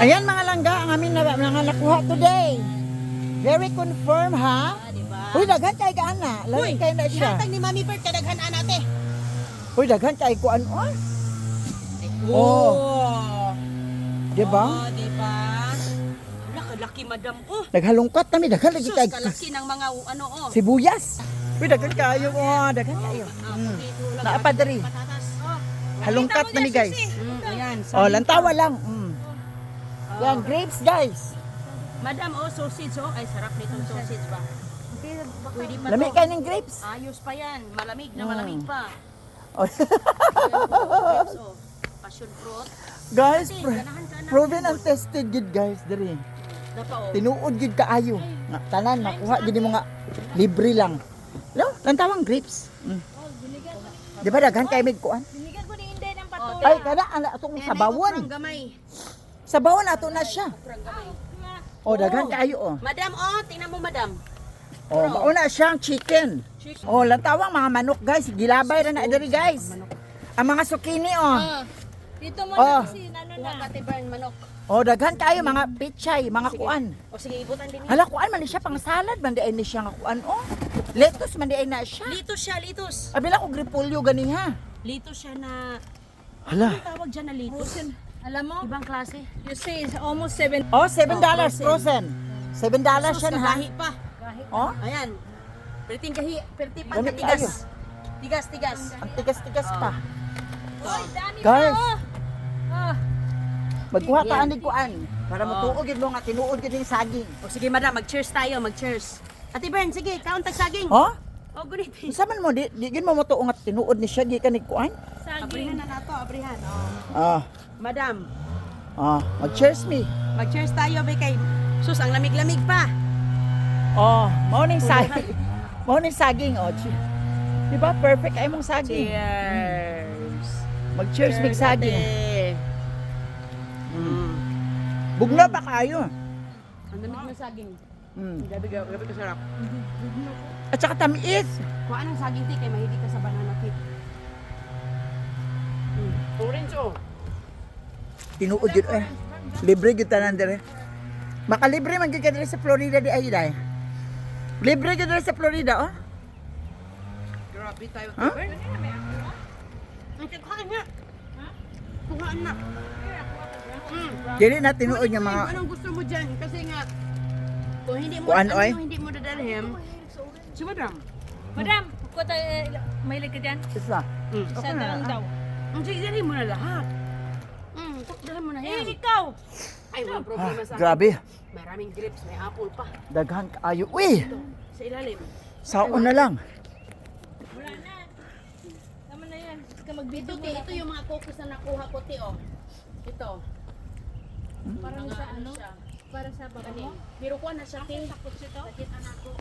Ayan mga langga, ang amin na mga nakuha today. Very confirm ha. Diba? Uy, daghan kay gaana. Lagi kayo na siya. Ihatag ni Mami Bert kadaghanan ate. Uy, daghan kay kuan on. Oh. Diba? Oh, diba? Wala kalaki madam ko. Naghalungkat nami, daghan lagi Sus, kay kalaki ng mga ano oh. sibuyas. Uy, daghan kayo daghan kayo. Naapadri. Patatas. Oh. Halungkat na ni guys. Ayan. Oh, lantawa lang. Yan, grapes guys. Madam, oh, sausage, oh. Ay, sarap nitong sausage ba? Pwede pa Lami to. kayo ng grapes. Ayos pa yan. Malamig na malamig pa. Oh. Grapes, oh. Passion fruit. Guys, Ganahan ka na. proven and tested gid guys diri. Dapa, oh. Tinuod gid kaayo. Nga tanan makuha gid mo nga libre lang. Lo, lantawang grapes. Di ba daghan kay mig kuan? Binigyan ko ni Inday ng Oh, patuloy. Ay, kada ana atong sabawon. Uprang gamay. Sabawon ato na siya. Uprang gamay. Oh, daghan kaayo oh. Madam, oh, tingnan mo, madam. Oh, mauna siyang chicken. Oh, lantawang mga manok guys, gilabay ra na diri guys. Ang mga zucchini oh. Dito mo Oh. na kasi ano Kuha na. ka tibern manok. Oh, daghan kayo mga pichay, mga kuan. O sige, ibutan din. Hala kuan man ni siya pang salad man di ay ni siya nga kuan oh. Lettuce man di ay na siya. Litos siya, litos. Abila ko gripolyo gani ha. Litos siya na, Hala. ano tawag dyan na litos? Alam mo, Ibang klase. you say it's almost 7. Oh, $7 frozen. $7 Sus, yan ha. kagahi pa. Oh, Ayan. Perting kahi, perti pa Gamit tigas. Tigas, tigas. ang tigas-tigas pa. Oy, dami Guys. pa oh. Ah, Magkuha ta ani kuan para matuog gid mo nga tinuod gid yung saging. O sige, madam, mag-cheers tayo, mag-cheers. Ate Bern, sige, count tag saging. Oh? O, gunit. Unsa man mo di gid mo matuog nga tinuod ni siya gi kanig kuan? Abrihan na nato, abrihan. Ah, Madam, mag-cheers me. mag-cheers tayo, be kay. Sus, ang lamig-lamig pa. Oh, morning saging. Morning saging oh. Di ba perfect ay mong saging? Cheers. Mag-cheers mig saging. ate. Bugno pa kayo. Ang lamig na saging. Gabi ka sarap. At saka tamis. Kuha ng saging ti kay mahilig ka sa banana cake. Orange oh. Tinuod gid eh. Libre gid tanan dire. Makalibre man gid ka dire sa Florida di ay day. Libre gid dire sa Florida oh. Grabe tayo. Huh? Ang kuhaan na. Kuhaan na. Dili na tinuod nga mga Anong gusto mo dyan? Kasi nga, kung hindi mo, Kuhaan, oy? hindi mo dadalhin, si madam. Madam, ko tayo mahilig ka dyan. isa. Isa na lang daw. Ang sige, dalhin mo na lahat. Dalhin mo na yan. Ikaw! Ay, walang problema sa akin. Grabe. Maraming grapes, may apple pa. Daghan kaayo. Uy, Sa ilalim. saon na lang. Wala na. Tama na yan. Huwag ka Ito, magbito ti, ito yung mga cookies na nakuha ko, ti, oh. Ito. Parang Mga sa ano? siya. Para sa baba mo. Pero kuha na siya, ti. Takot siya to? Nakita na ko.